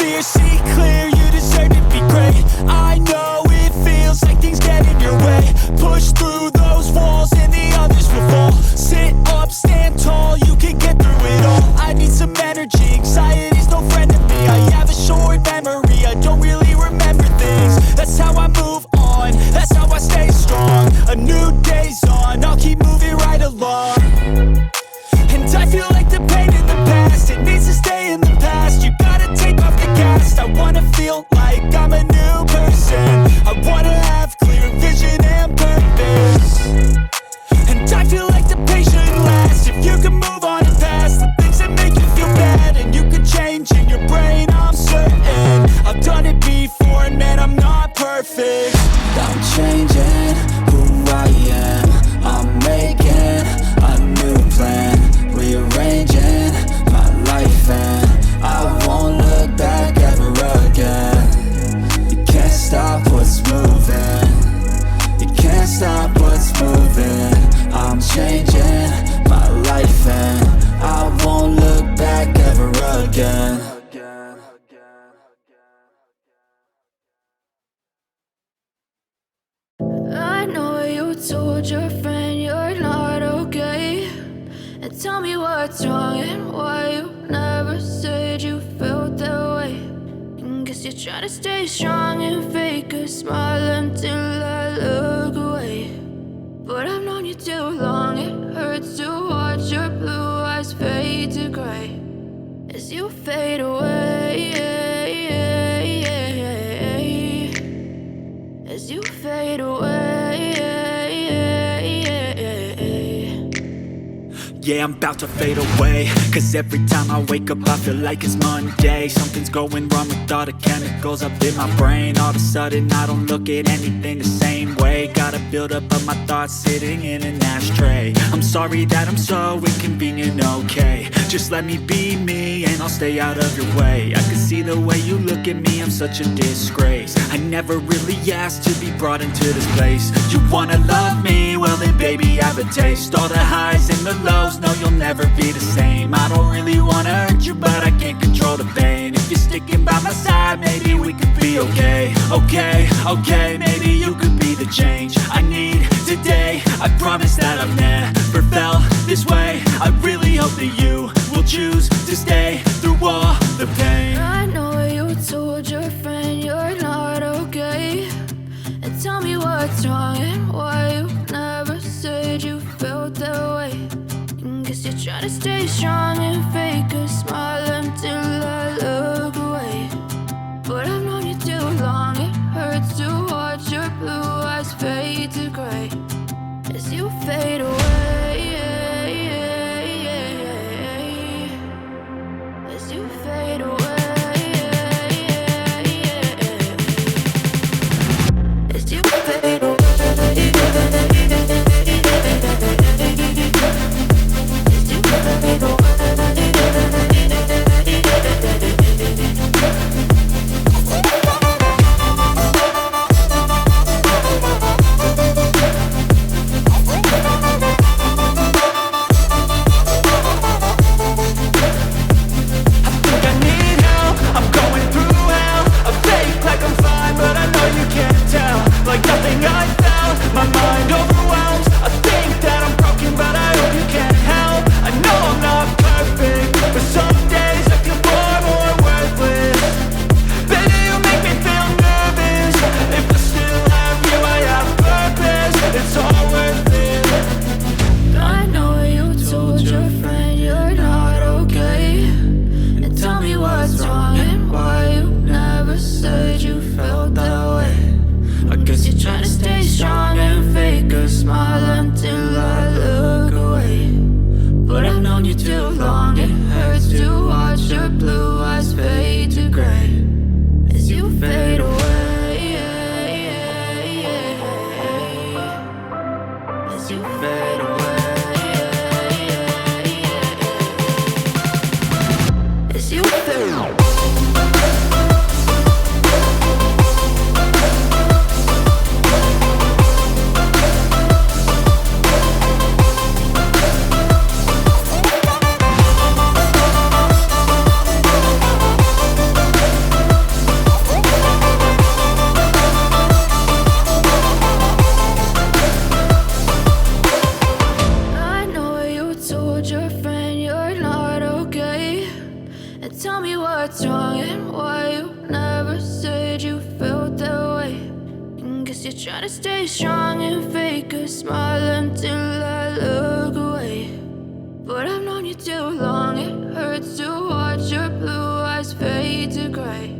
fear, see clear, you deserve to be great. I know it feels like things get in your way. Push through those walls and the others will fall. Sit up, stand tall, you can get through it all. I need some energy, anxiety's no friend to me. I have a short memory, I don't really remember things. That's how I move on, that's how I stay strong. A new day's on, I'll keep moving right along. And I feel like the pain in the past, it needs to stay in the past. You gotta take off the cast. I wanna feel like I'm a new person. I wanna have clear vision and purpose. And I feel like the pain shouldn't last. If you can move on and past the things that make you feel bad, and you can change in your brain, I'm certain. I've done it before and man, I'm not perfect. I'm changing who I am. I'm making a new plan, rearranging my life, and I won't look back ever again. You can't stop what's moving, you can't stop what's moving. I'm changing my life and I won't look back ever again. I know you told your friend you're not okay, and tell me what's wrong and why you never said you felt that way. And guess you're trying to stay strong and fake a smile until I look away. But I've known you too long, it hurts to watch your blue eyes fade to gray as you fade away, as you fade away. Yeah, I'm about to fade away, cause every time I wake up I feel like it's Monday. Something's going wrong with all the chemicals up in my brain. All of a sudden I don't look at anything the same way. Gotta build up of my thoughts sitting in an ashtray. I'm sorry that I'm so inconvenient, okay. Just let me be me and I'll stay out of your way. I can see the way you look at me, I'm such a disgrace. I never really asked to be brought into this place. You wanna love me? Well then baby have a taste. All the highs and the lows, no you'll never be the same. I don't really wanna hurt you but I can't control the pain. If you're sticking by my side, maybe we could be okay. Okay, maybe you could be the change I need today. I promise that I've never felt this way. I really hope that you will choose to stay through all the pain. I know you told your friend you're not okay, and tell me what's wrong and why you never said you felt that way. And guess you're trying to stay strong and fake a smile until I look away. But I've known you too long, it hurts to watch your blue eyes fade to gray as you fade away, as you fade away, as you fade away. As you fade away. tell me what's wrong and why you never said you felt that way. Guess you're trying to stay strong and fake a smile until I look away. But I've known you too long, it hurts to watch your blue eyes fade to gray.